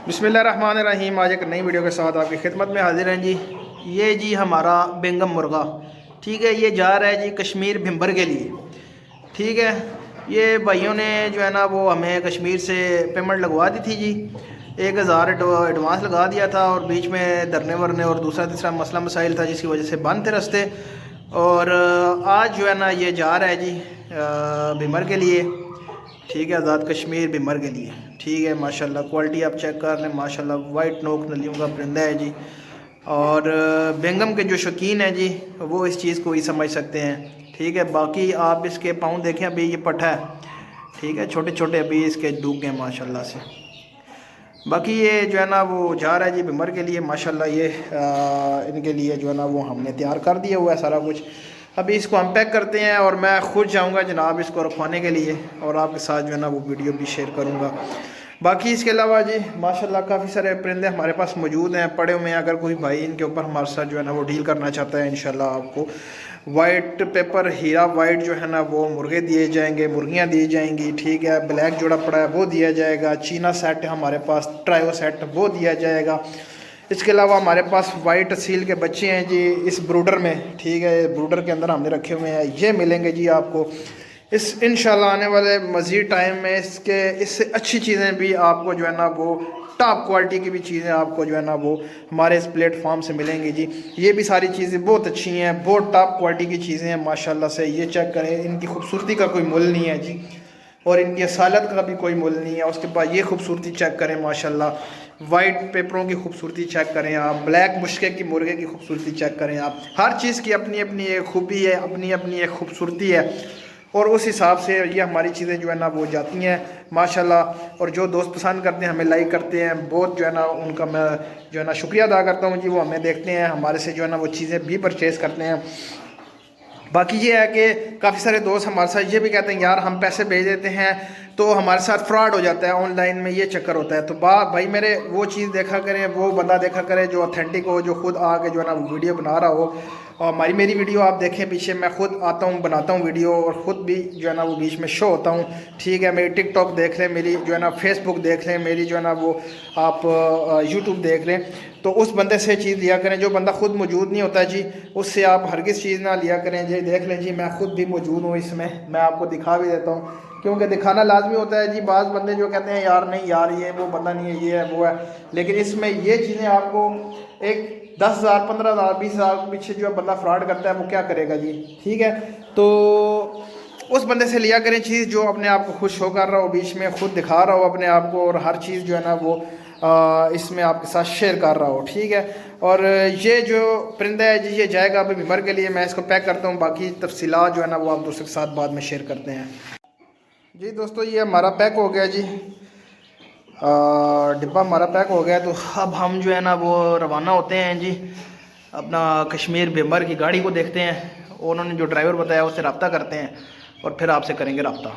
बिस्मिल्लाहिर्रहमानिर्रहीम। आज एक नई वीडियो के साथ आपकी खिदमत में हाजिर हैं जी। ये जी हमारा बेंगम मुर्गा, ठीक है, ये जा रहा है जी कश्मीर भिम्बर के लिए। ठीक है, ये भाइयों ने जो है ना वो हमें कश्मीर से पेमेंट लगवा दी थी जी। 1000 एडवांस लगा दिया था और बीच में धरने वरने और दूसरा तीसरा मसला मसाइल था जिसकी वजह से बंद थे रास्ते। और आज जो है ना ये जा रहा है जी भिम्बर के लिए। ठीक है, आज़ाद कश्मीर भिम्बर के लिए। ठीक है, माशाल्लाह क्वालिटी आप चेक कर लें, माशाल्लाह वाइट नोक नलियों का परिंदा है जी। और बेंगम के जो शौकीन हैं जी वो इस चीज़ को ही समझ सकते हैं। ठीक है, बाकी आप इसके पाँव देखें, अभी ये पट्ठा है, ठीक है, छोटे छोटे अभी इसके डूब गए माशाल्लाह से। बाकी ये जो है ना वो जा रहा है जी भिम्बर के लिए। माशाल्लाह ये इनके लिए जो है ना वो हमने तैयार कर दिया हुआ है सारा कुछ। अभी इसको हम पैक करते हैं और मैं खुद जाऊंगा जनाब इसको रखवाने के लिए और आपके साथ जो है ना वो वीडियो भी शेयर करूंगा। बाकी इसके अलावा जी माशाल्लाह काफ़ी सारे परिंदे हमारे पास मौजूद हैं, पड़े हुए हैं। अगर कोई भाई इनके ऊपर हमारे साथ जो है ना वो डील करना चाहता है, इंशाल्लाह आपको वाइट पेपर हीरा वाइट जो है ना वो मुर्गे दिए जाएंगे, मुर्गियाँ दी जाएंगी। ठीक है, ब्लैक जोड़ा पड़ा है वो दिया जाएगा, चीना सेट हमारे पास, ट्रायो सेट वो दिया जाएगा। इसके अलावा हमारे पास वाइट सील के बच्चे हैं जी इस ब्रूडर में। ठीक है, ब्रूडर के अंदर हमने रखे हुए हैं, ये मिलेंगे जी आपको इस इंशाल्लाह आने वाले मज़ीद टाइम में। इससे अच्छी चीज़ें भी आपको जो है ना वो टॉप क्वालिटी की भी चीज़ें आपको जो है ना वो हमारे इस प्लेटफॉर्म से मिलेंगी जी। ये भी सारी चीज़ें बहुत अच्छी हैं, बहुत टॉप क्वालिटी की चीज़ें हैं माशाल्लाह से। ये चेक करें, इनकी खूबसूरती का कोई मुल नहीं है जी और इनकी असालत का भी कोई मुल नहीं है। उसके बाद ये खूबसूरती चेक करें माशाल्लाह, वाइट पेपरों की खूबसूरती चेक करें आप, ब्लैक मुश्के की मुर्गे की खूबसूरती चेक करें आप। हर चीज़ की अपनी अपनी एक खूबी है, अपनी अपनी एक खूबसूरती है और उस हिसाब से ये हमारी चीज़ें जो है ना वो जाती हैं माशाल्लाह। और जो दोस्त पसंद करते हैं, हमें लाइक करते हैं, बहुत जो है ना उनका मैं जो है ना शुक्रिया अदा करता हूँ जी। वो हमें देखते हैं, हमारे से जो है ना वो चीज़ें भी परचेज़ करते हैं। बाकी ये है कि काफ़ी सारे दोस्त हमारे साथ ये भी कहते हैं यार हम पैसे भेज देते हैं तो हमारे साथ फ्रॉड हो जाता है ऑनलाइन में, ये चक्कर होता है। तो भाई मेरे वो चीज़ देखा करें, वो बंदा देखा करें जो ऑथेंटिक हो, जो खुद आके जो है ना वो वीडियो बना रहा हो। और मेरी वीडियो आप देखें, पीछे मैं खुद आता हूँ, बनाता हूँ वीडियो और ख़ुद भी जो है ना वो बीच में शो होता हूँ। ठीक है, मेरी टिकटॉक देख लें, मेरी जो है ना फेसबुक देख लें, मेरी जो है ना वो आप यूट्यूब देख लें। तो उस बंदे से चीज़ लिया करें, जो बंदा खुद मौजूद नहीं होता जी उससे आप हरगिज़ चीज़ ना लिया करें जी। देख लें जी, मैं खुद भी मौजूद हूँ इसमें, मैं आपको दिखा भी देता हूँ क्योंकि दिखाना लाजमी होता है जी। बाज़ बंदे जो कहते हैं यार नहीं यार ये वो बंदा नहीं है, ये है वो है, लेकिन इसमें ये चीज़ें आपको एक 10,000 15,000 20,000 के पीछे जो बंदा फ्रॉड करता है वो क्या करेगा जी। ठीक है, तो उस बंदे से लिया करें चीज़ जो अपने आप को खुश हो कर रहा हो, बीच में खुद दिखा रहा हो अपने आप को और हर चीज़ जो है ना वो इसमें आपके साथ शेयर कर रहा हो। ठीक है, और ये जो परिंदा है जी ये जाएगा अभी भिम्बर के लिए। मैं इसको पैक करता हूँ, बाकी तफसीलात जो है ना वो आप दोस्तों के साथ बाद में शेयर करते हैं जी। दोस्तों ये हमारा पैक हो गया जी, डिब्बा हमारा पैक हो गया। तो अब हम जो है ना वो रवाना होते हैं जी अपना कश्मीर भिम्बर की गाड़ी को देखते हैं, उन्होंने जो ड्राइवर बताया उससे रब्ता करते हैं और फिर आपसे करेंगे रब्ता।